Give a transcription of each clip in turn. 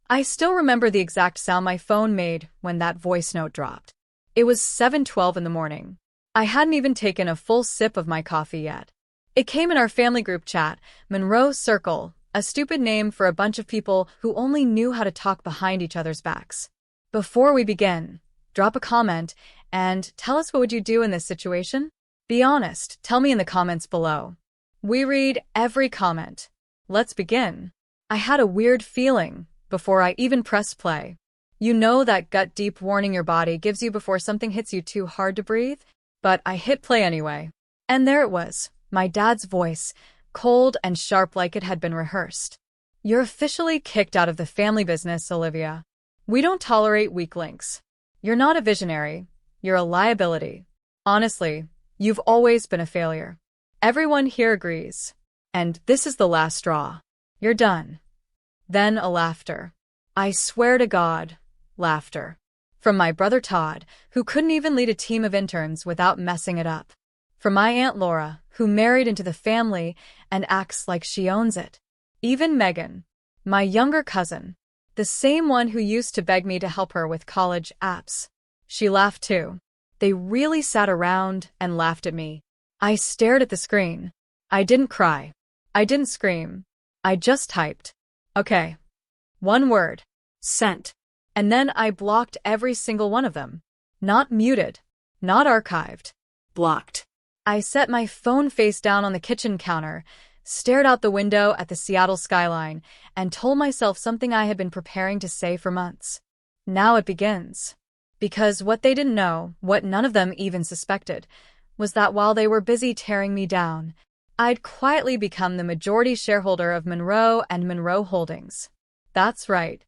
I still remember the exact sound my phone made when that voice note dropped. It was 7:12 in the morning. I hadn't even taken a full sip of my coffee yet. It came in our family group chat, Monroe Circle, a stupid name for a bunch of people who only knew how to talk behind each other's backs. Before we begin, drop a comment and tell us what would you do in this situation? Be honest, tell me in the comments below. We read every comment. Let's begin. I had a weird feeling before I even pressed play. You know that gut deep warning your body gives you before something hits you too hard to breathe? But I hit play anyway. And there it was, my dad's voice, cold and sharp like it had been rehearsed. You're officially kicked out of the family business, Olivia. We don't tolerate weak links. You're not a visionary. You're a liability. Honestly, you've always been a failure. Everyone here agrees. And this is the last straw. You're done. Then a laughter. I swear to God, laughter. From my brother Todd, who couldn't even lead a team of interns without messing it up. From my Aunt Laura, who married into the family and acts like she owns it. Even Megan, my younger cousin, the same one who used to beg me to help her with college apps. She laughed too. They really sat around and laughed at me. I stared at the screen. I didn't cry. I didn't scream. I just typed. Okay. One word. Sent. And then I blocked every single one of them. Not muted. Not archived. Blocked. I set my phone face down on the kitchen counter, stared out the window at the Seattle skyline, and told myself something I had been preparing to say for months. Now it begins. Because what they didn't know, what none of them even suspected, was that while they were busy tearing me down, I'd quietly become the majority shareholder of Monroe and Monroe Holdings. That's right.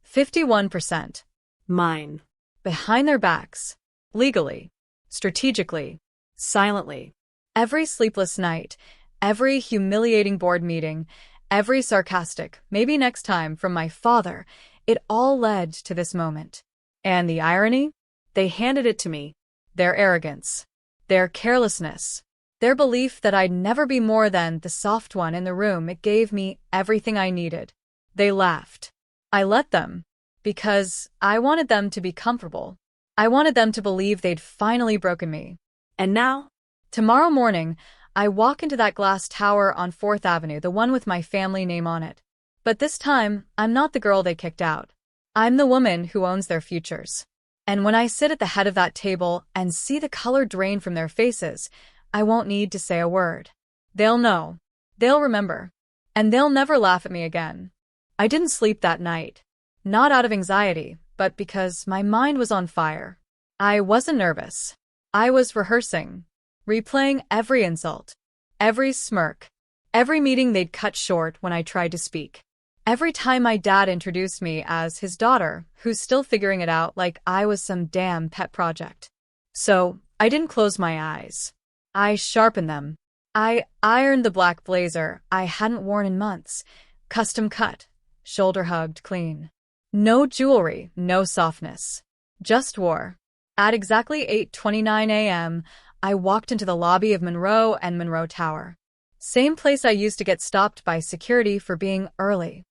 51%. Mine. Behind their backs. Legally. Strategically. Silently. Every sleepless night, every humiliating board meeting, every sarcastic, maybe next time from my father, it all led to this moment. And the irony? They handed it to me. Their arrogance. Their carelessness. Their belief that I'd never be more than the soft one in the room, it gave me everything I needed. They laughed. I let them. Because I wanted them to be comfortable. I wanted them to believe they'd finally broken me. And now? Tomorrow morning, I walk into that glass tower on 4th Avenue, the one with my family name on it. But this time, I'm not the girl they kicked out. I'm the woman who owns their futures. And when I sit at the head of that table and see the color drain from their faces, I won't need to say a word. They'll know. They'll remember. And they'll never laugh at me again. I didn't sleep that night. Not out of anxiety, but because my mind was on fire. I wasn't nervous. I was rehearsing. Replaying every insult. Every smirk. Every meeting they'd cut short when I tried to speak. Every time my dad introduced me as his daughter, who's still figuring it out like I was some damn pet project. So, I didn't close my eyes. I sharpened them. I ironed the black blazer I hadn't worn in months. Custom cut. Shoulder hugged clean. No jewelry, no softness. Just war. At exactly 8:29 a.m., I walked into the lobby of Monroe and Monroe Tower. Same place I used to get stopped by security for being early.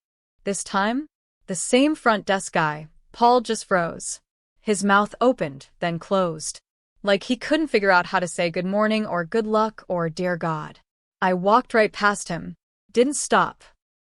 This time, the same front desk guy, Paul, just froze. His mouth opened, then closed. Like he couldn't figure out how to say good morning or good luck or dear God. I walked right past him. Didn't stop.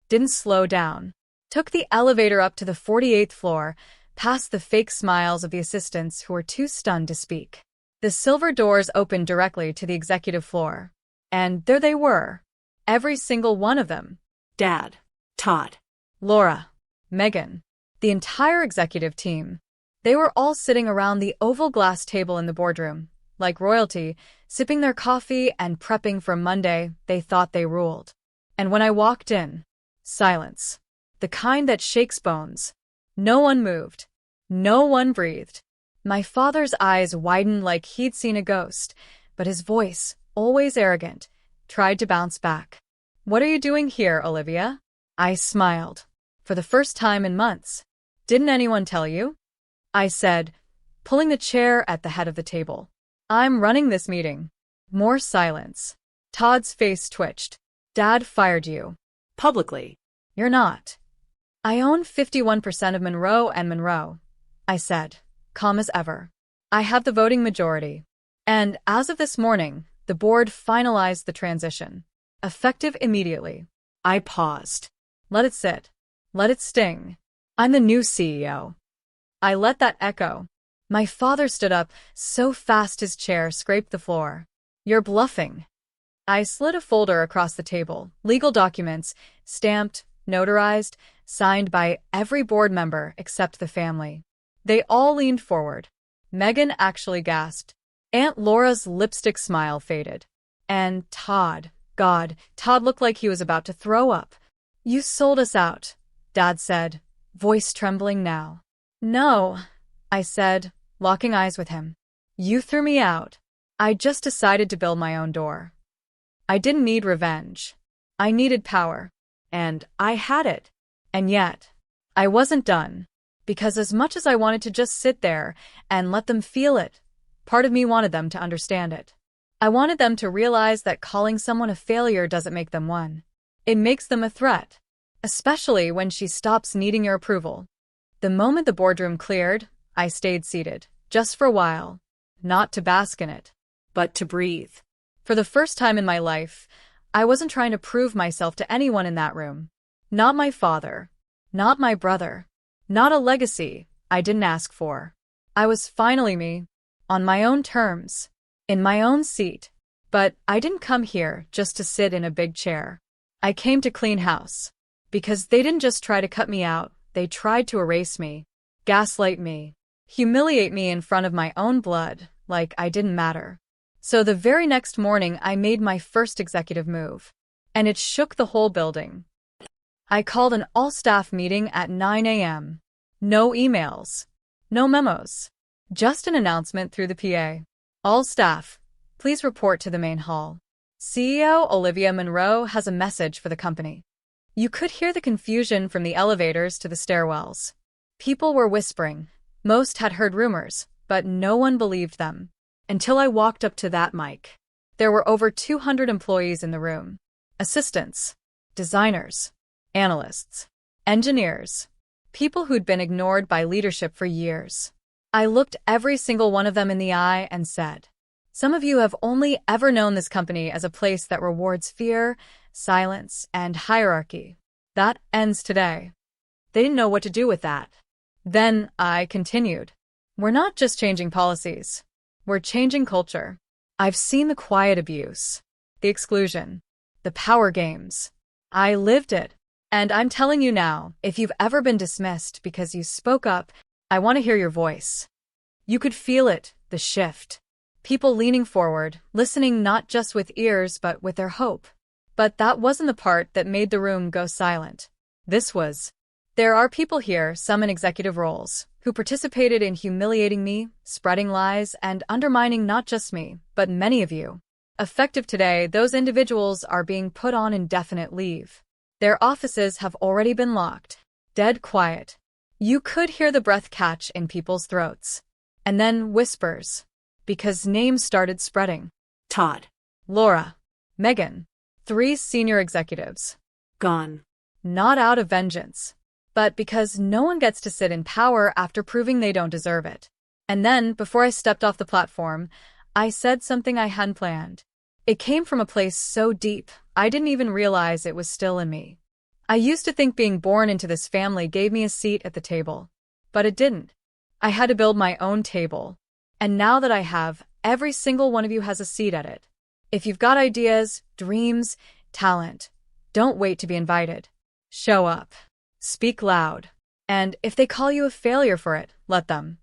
Didn't slow down. Took the elevator up to the 48th floor, past the fake smiles of the assistants who were too stunned to speak. The silver doors opened directly to the executive floor. And there they were. Every single one of them. Dad. Todd. Laura. Megan. The entire executive team. They were all sitting around the oval glass table in the boardroom, like royalty, sipping their coffee and prepping for Monday. They thought they ruled. And when I walked in, silence. The kind that shakes bones. No one moved. No one breathed. My father's eyes widened like he'd seen a ghost, but his voice, always arrogant, tried to bounce back. What are you doing here, Olivia? I smiled. For the first time in months. Didn't anyone tell you? I said, pulling the chair at the head of the table. I'm running this meeting. More silence. Todd's face twitched. Dad fired you. Publicly. You're not. I own 51% of Monroe and Monroe, I said, calm as ever. I have the voting majority. And as of this morning, the board finalized the transition. Effective immediately. I paused. Let it sit. Let it sting. I'm the new CEO. I let that echo. My father stood up so fast his chair scraped the floor. You're bluffing. I slid a folder across the table, legal documents, stamped, notarized, signed by every board member except the family. They all leaned forward. Megan actually gasped. Aunt Laura's lipstick smile faded. And Todd, God, Todd looked like he was about to throw up. You sold us out, Dad said, voice trembling now. No, I said, locking eyes with him. You threw me out. I just decided to build my own door. I didn't need revenge. I needed power. And I had it. And yet, I wasn't done. Because as much as I wanted to just sit there and let them feel it, part of me wanted them to understand it. I wanted them to realize that calling someone a failure doesn't make them one. It makes them a threat. Especially when she stops needing your approval. The moment the boardroom cleared, I stayed seated, just for a while. Not to bask in it, but to breathe. For the first time in my life, I wasn't trying to prove myself to anyone in that room. Not my father. Not my brother. Not a legacy I didn't ask for. I was finally me, on my own terms, in my own seat. But I didn't come here just to sit in a big chair. I came to clean house. Because they didn't just try to cut me out, they tried to erase me, gaslight me, humiliate me in front of my own blood, like I didn't matter. So the very next morning I made my first executive move. And it shook the whole building. I called an all-staff meeting at 9 a.m. No emails. No memos. Just an announcement through the PA. All staff, please report to the main hall. CEO Olivia Monroe has a message for the company. You could hear the confusion from the elevators to the stairwells. People were whispering. Most had heard rumors, but no one believed them. Until I walked up to that mic. There were over 200 employees in the room. Assistants, designers, analysts, engineers, people who'd been ignored by leadership for years. I looked every single one of them in the eye and said, some of you have only ever known this company as a place that rewards fear, silence, and hierarchy. That ends today. They didn't know what to do with that. Then I continued. We're not just changing policies. We're changing culture. I've seen the quiet abuse, the exclusion, the power games. I lived it. And I'm telling you now, if you've ever been dismissed because you spoke up, I want to hear your voice. You could feel it, the shift. People leaning forward, listening not just with ears but with their hope. But that wasn't the part that made the room go silent. This was. There are people here, some in executive roles, who participated in humiliating me, spreading lies, and undermining not just me, but many of you. Effective today, those individuals are being put on indefinite leave. Their offices have already been locked. Dead quiet. You could hear the breath catch in people's throats. And then whispers. Because names started spreading. Todd. Laura. Megan. 3 senior executives. Gone. Not out of vengeance. But because no one gets to sit in power after proving they don't deserve it. And then, before I stepped off the platform, I said something I hadn't planned. It came from a place so deep, I didn't even realize it was still in me. I used to think being born into this family gave me a seat at the table. But it didn't. I had to build my own table. And now that I have, every single one of you has a seat at it. If you've got ideas, dreams, talent, don't wait to be invited. Show up. Speak loud. And if they call you a failure for it, let them.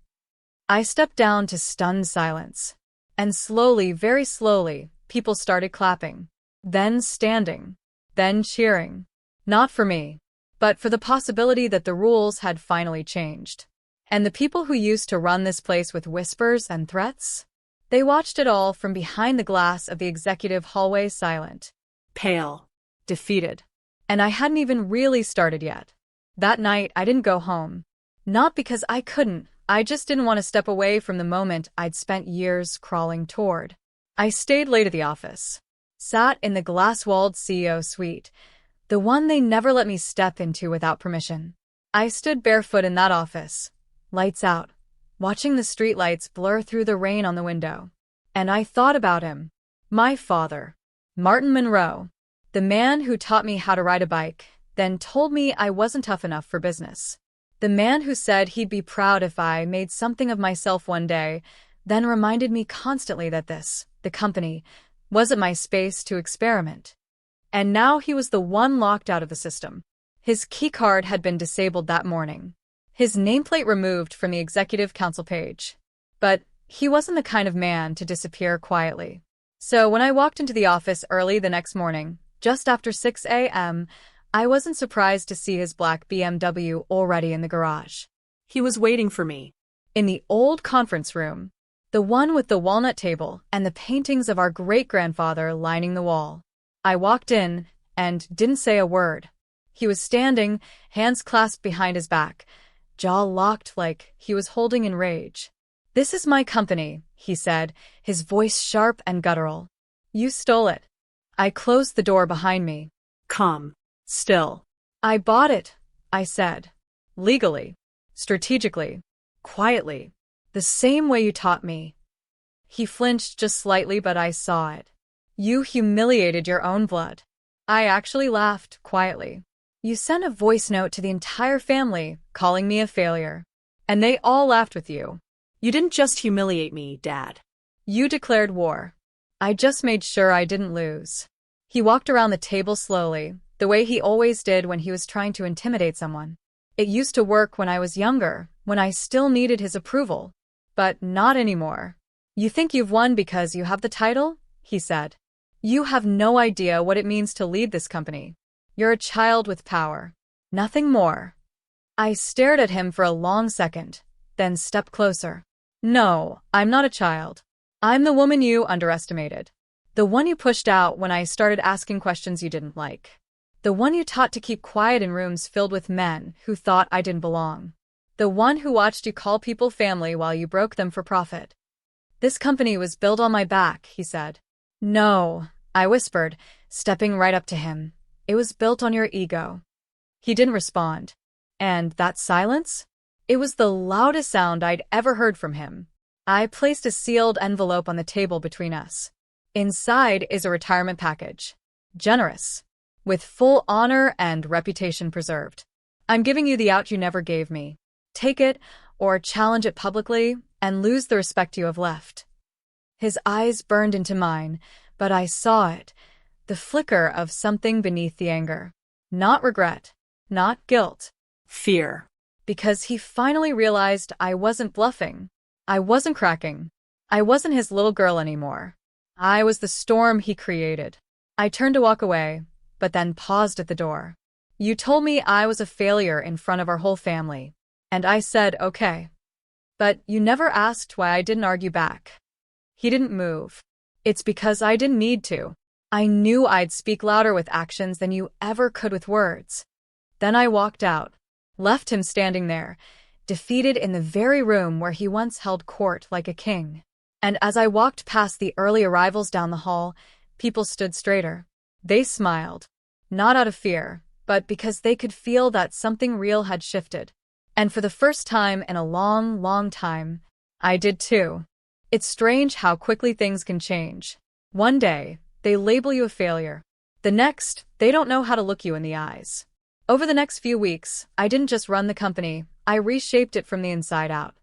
I stepped down to stunned silence. And slowly, very slowly, people started clapping. Then standing. Then cheering. Not for me, but for the possibility that the rules had finally changed. And the people who used to run this place with whispers and threats? They watched it all from behind the glass of the executive hallway, silent, pale, defeated. And I hadn't even really started yet. That night, I didn't go home. Not because I couldn't, I just didn't want to step away from the moment I'd spent years crawling toward. I stayed late at the office. Sat in the glass-walled CEO suite, the one they never let me step into without permission. I stood barefoot in that office, lights out, watching the streetlights blur through the rain on the window. And I thought about him. My father, Martin Monroe, the man who taught me how to ride a bike, then told me I wasn't tough enough for business. The man who said he'd be proud if I made something of myself one day, then reminded me constantly that this, the company, wasn't my space to experiment. And now he was the one locked out of the system. His keycard had been disabled that morning. His nameplate removed from the executive council page. But he wasn't the kind of man to disappear quietly. So when I walked into the office early the next morning, just after 6 a.m., I wasn't surprised to see his black BMW already in the garage. He was waiting for me. In the old conference room, the one with the walnut table and the paintings of our great-grandfather lining the wall. I walked in and didn't say a word. He was standing, hands clasped behind his back, jaw locked like he was holding in rage. "This is my company," he said, his voice sharp and guttural. "You stole it." I closed the door behind me. Calm. Still. "I bought it," I said. "Legally. Strategically. Quietly. The same way you taught me." He flinched just slightly, but I saw it. "You humiliated your own blood." I actually laughed, quietly. "You sent a voice note to the entire family, calling me a failure. And they all laughed with you." You didn't just humiliate me, Dad. "You declared war." "I just made sure I didn't lose." He walked around the table slowly, the way he always did when he was trying to intimidate someone. "It used to work when I was younger, when I still needed his approval. But not anymore. You think you've won because you have the title?" he said. "You have no idea what it means to lead this company. You're a child with power. Nothing more." I stared at him for a long second, then stepped closer. "No, I'm not a child. I'm the woman you underestimated. The one you pushed out when I started asking questions you didn't like. The one you taught to keep quiet in rooms filled with men who thought I didn't belong. The one who watched you call people family while you broke them for profit." "This company was built on my back," he said. "No," I whispered, stepping right up to him. "It was built on your ego." He didn't respond. And that silence? It was the loudest sound I'd ever heard from him. I placed a sealed envelope on the table between us. Inside is a retirement package. Generous. With full honor and reputation preserved. "I'm giving you the out you never gave me. Take it, or challenge it publicly, and lose the respect you have left." His eyes burned into mine, but I saw it, the flicker of something beneath the anger. Not regret. Not guilt. Fear. Because he finally realized I wasn't bluffing. I wasn't cracking. I wasn't his little girl anymore. I was the storm he created. I turned to walk away, but then paused at the door. "You told me I was a failure in front of our whole family." And I said, "Okay. But you never asked why I didn't argue back." He didn't move. "It's because I didn't need to. I knew I'd speak louder with actions than you ever could with words." Then I walked out, left him standing there, defeated in the very room where he once held court like a king. And as I walked past the early arrivals down the hall, people stood straighter. They smiled. Not out of fear, but because they could feel that something real had shifted. And for the first time in a long, long time, I did too. It's strange how quickly things can change. One day, they label you a failure. The next, they don't know how to look you in the eyes. Over the next few weeks, I didn't just run the company, I reshaped it from the inside out.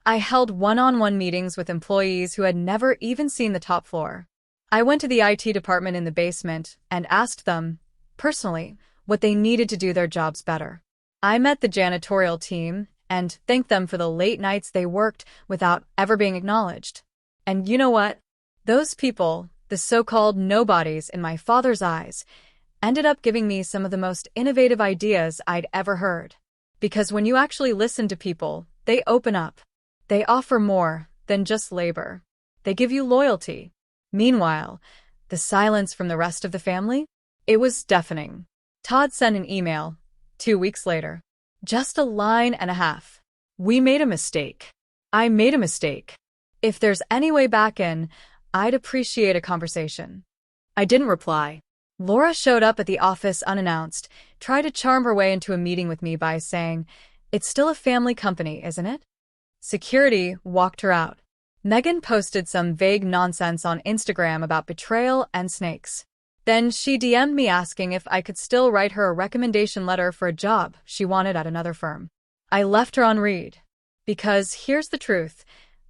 I held one-on-one meetings with employees who had never even seen the top floor. I went to the IT department in the basement and asked them, personally, what they needed to do their jobs better. I met the janitorial team and thanked them for the late nights they worked without ever being acknowledged. And you know what? Those people, the so-called nobodies in my father's eyes, ended up giving me some of the most innovative ideas I'd ever heard. Because when you actually listen to people, they open up. They offer more than just labor. They give you loyalty. Meanwhile, the silence from the rest of the family? It was deafening. Todd sent an email 2 weeks later. Just a line and a half. "We made a mistake. I made a mistake. If there's any way back in, I'd appreciate a conversation." I didn't reply. Laura showed up at the office unannounced, tried to charm her way into a meeting with me by saying, "It's still a family company, isn't it?" Security walked her out. Megan posted some vague nonsense on Instagram about betrayal and snakes. Then she DM'd me asking if I could still write her a recommendation letter for a job she wanted at another firm. I left her on read. Because here's the truth,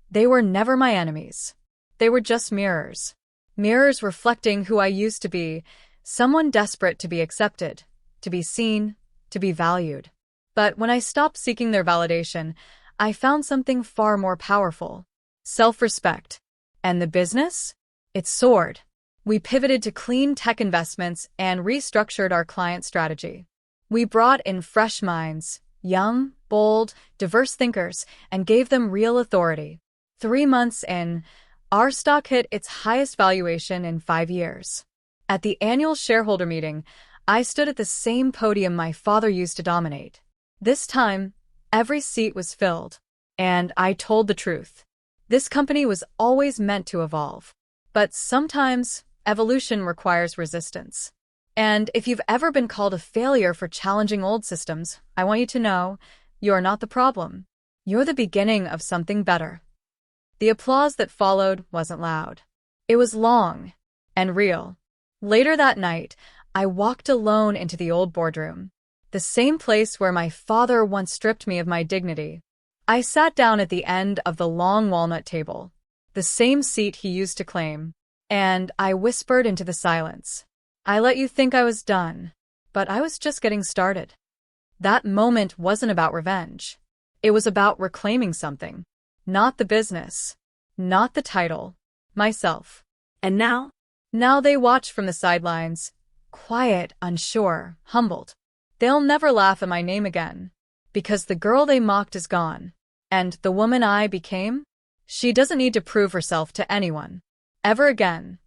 they were never my enemies. They were just mirrors. Mirrors reflecting who I used to be, someone desperate to be accepted, to be seen, to be valued. But when I stopped seeking their validation, I found something far more powerful. Self-respect. And the business? It soared. We pivoted to clean tech investments and restructured our client strategy. We brought in fresh minds, young, bold, diverse thinkers, and gave them real authority. 3 months in, our stock hit its highest valuation in 5 years. At the annual shareholder meeting, I stood at the same podium my father used to dominate. This time, every seat was filled. And I told the truth. This company was always meant to evolve. But sometimes, evolution requires resistance. And if you've ever been called a failure for challenging old systems, I want you to know, you're not the problem. You're the beginning of something better. The applause that followed wasn't loud. It was long and real. Later that night, I walked alone into the old boardroom, the same place where my father once stripped me of my dignity. I sat down at the end of the long walnut table, the same seat he used to claim, and I whispered into the silence. I let you think I was done, but I was just getting started. That moment wasn't about revenge. It was about reclaiming something. Not the business, not the title, myself. And now? Now they watch from the sidelines, quiet, unsure, humbled. They'll never laugh at my name again, because the girl they mocked is gone. And the woman I became? She doesn't need to prove herself to anyone. Ever again.